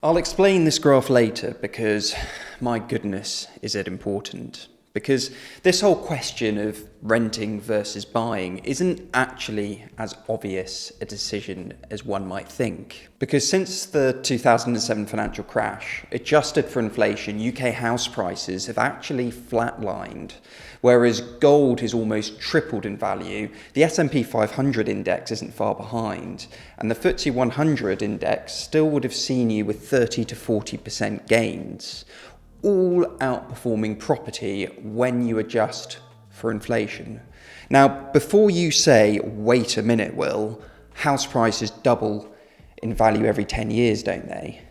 I'll explain this graph later because, my goodness, is it important. Because this whole question of renting versus buying isn't actually as obvious a decision as one might think. Because since the 2007 financial crash, adjusted for inflation, UK house prices have actually flatlined. Whereas gold has almost tripled in value, the S&P 500 index isn't far behind, and the FTSE 100 index still would have seen you with 30 to 40% gains, all outperforming property when you adjust for inflation. Now, before you say, wait a minute, Will, house prices double in value every 10 years, don't they?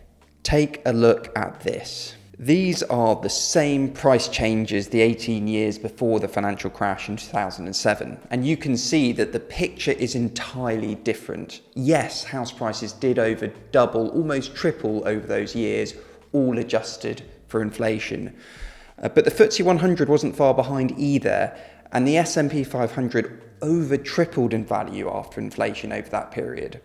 Take a look at this. These are the same price changes the 18 years before the financial crash in 2007. And you can see that the picture is entirely different. Yes, house prices did over double, almost triple over those years, all adjusted for inflation. But the FTSE 100 wasn't far behind either. And the S&P 500 over tripled in value after inflation over that period.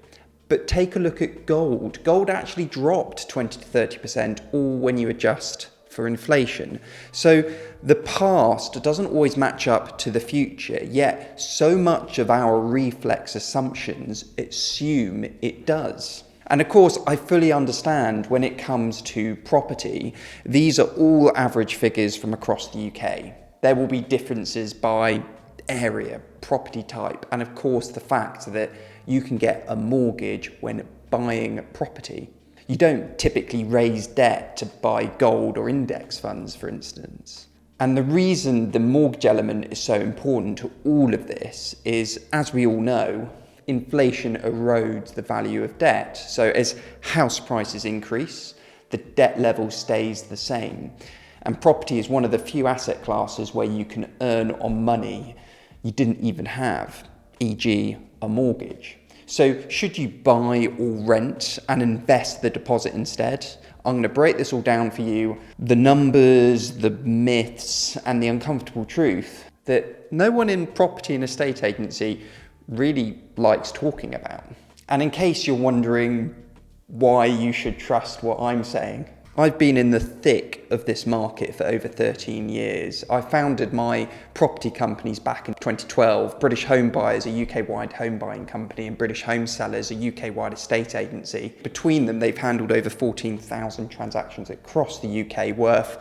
But take a look at gold. Gold actually dropped 20 to 30%, all when you adjust for inflation. So the past doesn't always match up to the future, yet so much of our reflex assumptions assume it does. And of course, I fully understand when it comes to property, these are all average figures from across the UK. There will be differences by area, property type, and of course the fact that you can get a mortgage when buying property. You don't typically raise debt to buy gold or index funds, for instance. And the reason the mortgage element is so important to all of this is, as we all know, inflation erodes the value of debt. So as house prices increase, the debt level stays the same. And property is one of the few asset classes where you can earn on money you didn't even have, e.g. a mortgage. So should you buy or rent and invest the deposit instead? I'm going to break this all down for you. The numbers, the myths, and the uncomfortable truth that no one in property and estate agency really likes talking about. And in case you're wondering why you should trust what I'm saying, I've been in the thick of this market for over 13 years. I founded my property companies back in 2012. British Homebuyers, a UK-wide home buying company, and British Homesellers, a UK-wide estate agency. Between them, they've handled over 14,000 transactions across the UK worth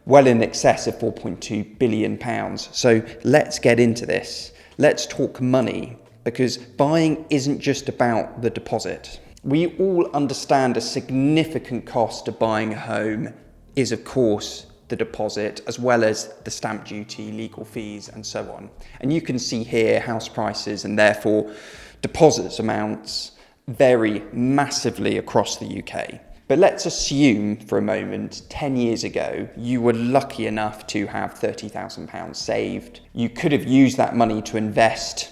well in excess of £4.2 billion. So let's get into this. Let's talk money, because buying isn't just about the deposit. We all understand a significant cost of buying a home is, of course, the deposit, as well as the stamp duty, legal fees, and so on. And you can see here house prices and therefore deposits amounts vary massively across the UK. But let's assume for a moment, 10 years ago, you were lucky enough to have £30,000 saved. You could have used that money to invest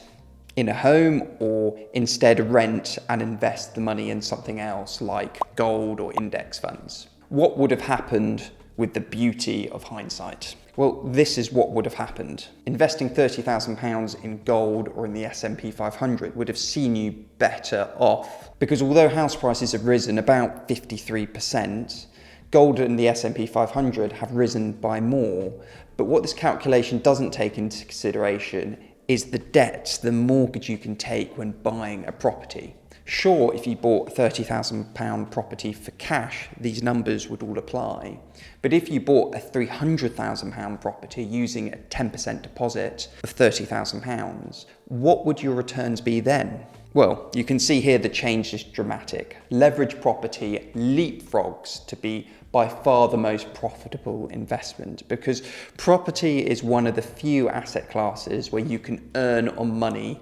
in a home, or instead rent and invest the money in something else like gold or index funds. What would have happened with the beauty of hindsight? Well, this is what would have happened. Investing £30,000 in gold or in the S&P 500 would have seen you better off, because although house prices have risen about 53%, gold and the S&P 500 have risen by more. But what this calculation doesn't take into consideration is the debt, the mortgage you can take when buying a property. Sure, if you bought a £30,000 property for cash, these numbers would all apply. But if you bought a £300,000 property using a 10% deposit of £30,000, what would your returns be then? Well, you can see here the change is dramatic. Leverage property leapfrogs to be by far the most profitable investment, because property is one of the few asset classes where you can earn on money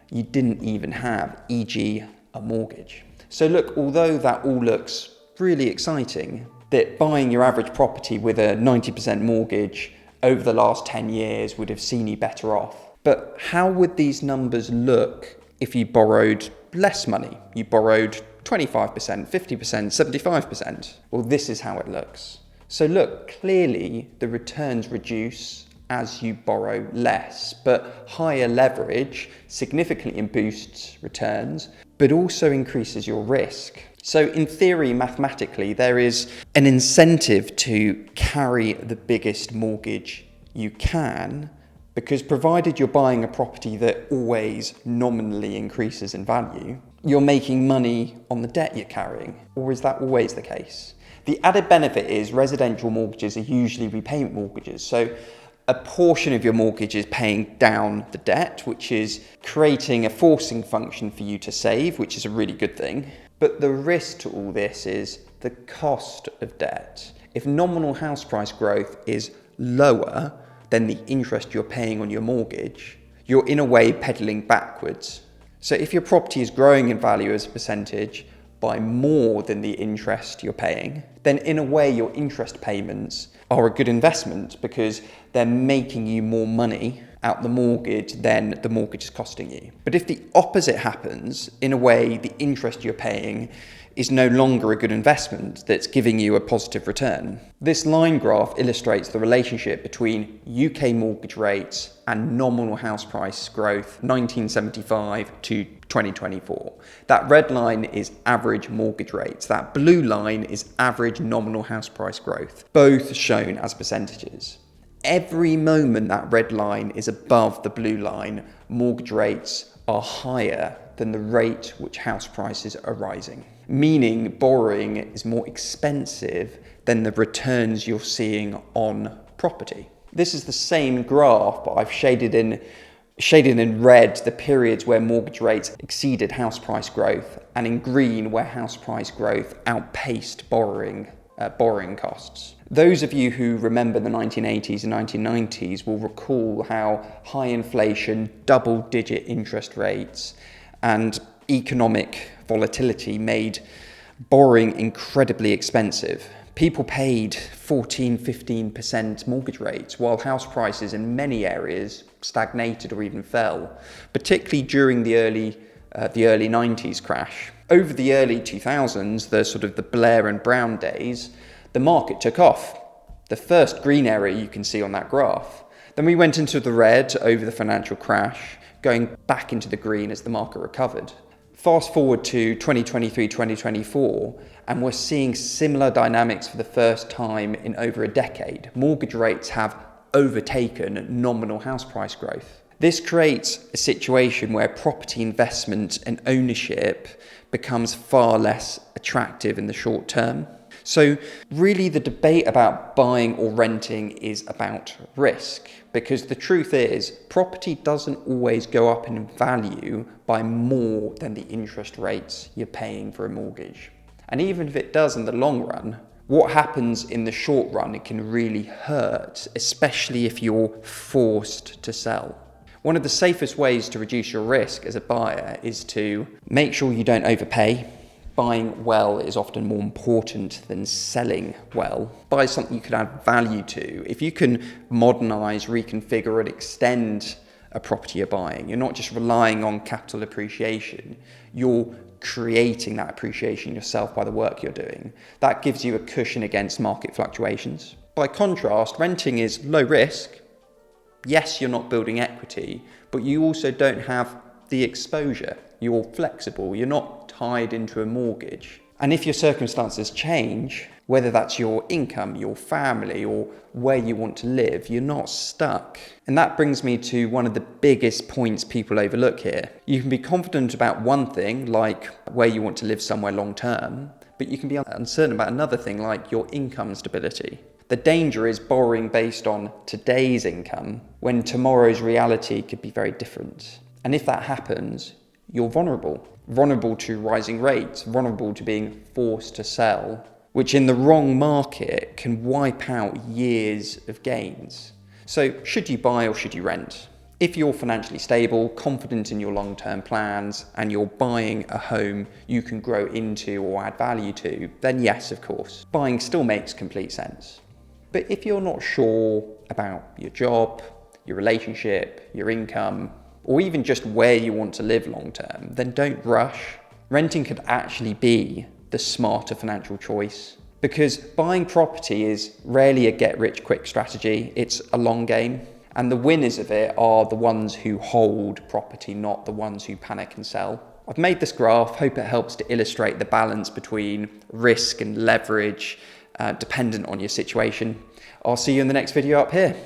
you didn't even have, e.g. a mortgage. So look, although that all looks really exciting, that buying your average property with a 90% mortgage over the last 10 years would have seen you better off. But how would these numbers look if you borrowed less money? You borrowed 25%, 50%, 75%. Well, this is how it looks. So look, clearly the returns reduce as you borrow less, but higher leverage significantly boosts returns, but also increases your risk. So in theory, mathematically, there is an incentive to carry the biggest mortgage you can, because provided you're buying a property that always nominally increases in value, you're making money on the debt you're carrying. Or is that always the case? The added benefit is residential mortgages are usually repayment mortgages. So a portion of your mortgage is paying down the debt, which is creating a forcing function for you to save, which is a really good thing. But the risk to all this is the cost of debt. If nominal house price growth is lower than the interest you're paying on your mortgage, you're in a way pedaling backwards. So if your property is growing in value as a percentage by more than the interest you're paying, then in a way your interest payments are a good investment because they're making you more money out the mortgage than the mortgage is costing you. But if the opposite happens, in a way the interest you're paying is no longer a good investment that's giving you a positive return. This line graph illustrates the relationship between UK mortgage rates and nominal house price growth 1975 to 2024. That red line is average mortgage rates. That blue line is average nominal house price growth, both shown as percentages. Every moment that red line is above the blue line, mortgage rates are higher than the rate which house prices are rising, meaning borrowing is more expensive than the returns you're seeing on property. This is the same graph, but I've shaded in red the periods where mortgage rates exceeded house price growth, and in green where house price growth outpaced borrowing costs. Those of you who remember the 1980s and 1990s will recall how high inflation, double-digit interest rates, and economic volatility made borrowing incredibly expensive. People paid 14-15% mortgage rates, while house prices in many areas stagnated or even fell, particularly during the early 90s crash. Over the early 2000s, the Blair and Brown days, the market took off. The first green area you can see on that graph. Then we went into the red over the financial crash, going back into the green as the market recovered. Fast forward to 2023, 2024, and we're seeing similar dynamics for the first time in over a decade. Mortgage rates have overtaken nominal house price growth. This creates a situation where property investment and ownership becomes far less attractive in the short term. So really the debate about buying or renting is about risk, because the truth is property doesn't always go up in value by more than the interest rates you're paying for a mortgage. And even if it does in the long run, what happens in the short run, it can really hurt, especially if you're forced to sell. One of the safest ways to reduce your risk as a buyer is to make sure you don't overpay. Buying well is often more important than selling well. Buy something you can add value to. If you can modernise, reconfigure and extend a property you're buying, you're not just relying on capital appreciation, you're creating that appreciation yourself by the work you're doing. That gives you a cushion against market fluctuations. By contrast, renting is low risk. Yes, you're not building equity, but you also don't have the exposure. You're flexible, you're not tied into a mortgage. And if your circumstances change, whether that's your income, your family, or where you want to live, you're not stuck. And that brings me to one of the biggest points people overlook here. You can be confident about one thing, like where you want to live somewhere long term, but you can be uncertain about another thing, like your income stability. The danger is borrowing based on today's income when tomorrow's reality could be very different. And if that happens, you're vulnerable to rising rates, vulnerable to being forced to sell, which in the wrong market can wipe out years of gains. So should you buy or should you rent? If you're financially stable, confident in your long-term plans, and you're buying a home you can grow into or add value to, then yes, of course, buying still makes complete sense. But if you're not sure about your job, your relationship, your income, or even just where you want to live long term, then don't rush. Renting could actually be the smarter financial choice, because buying property is rarely a get-rich-quick strategy. It's a long game, and the winners of it are the ones who hold property, not the ones who panic and sell. I've made this graph, hope it helps to illustrate the balance between risk and leverage, dependent on your situation. I'll see you in the next video up here.